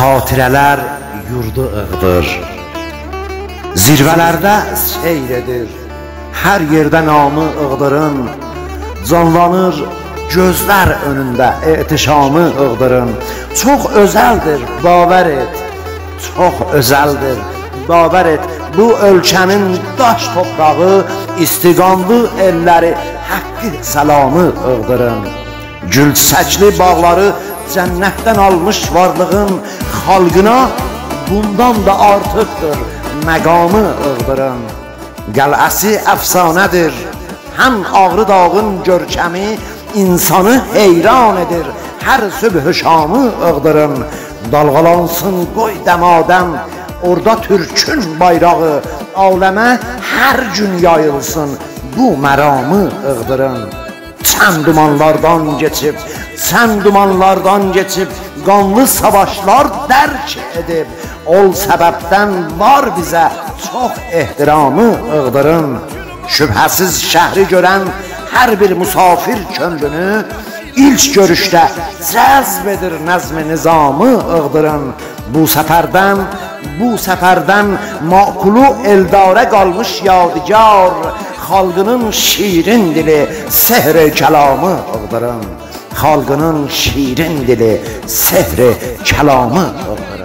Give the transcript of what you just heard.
Xatirələr yurdu ığdır, zirvələrdə seyr edir. Hər yerdə namı ığdırın, canlanır gözlər önündə ehtişamı ığdırın. Çox özəldir, bavər et, çox özəldir, bavər et. Bu ölkənin daş toprağı, istiqamlı elləri haqqı salamı ığdırın. Gül çiçəkli bağları cənnətdən almış varlığın xalqına bundan da artıqdır məqamı ığdırın. Qəl'əsi əfsanədir, həm Ağrı dağın görkəmi insanı heyran edir. Hər sübh şamı ığdırın, dalğalansın qoy dəmadəm orada Türkün bayrağı, aləmə hər gün yayılsın bu məramı ığdırın. Sən dumanlardan keçib, qanlı savaşlar dərk edib, ol səbəbdən var bizə çox ehtiramı ığdırın. Şübhəsiz şəhri görən hər bir musafir könlünü ilk görüşdə cəzb edir nəzm-i nizamı ığdırın. Bu səfərdən maqulu eldarə qalmış yadigar, xalqının şirin dili sehr-i kəlamı ığdırın. Xalqının şirin dili sehr-i kəlamı ığdırın.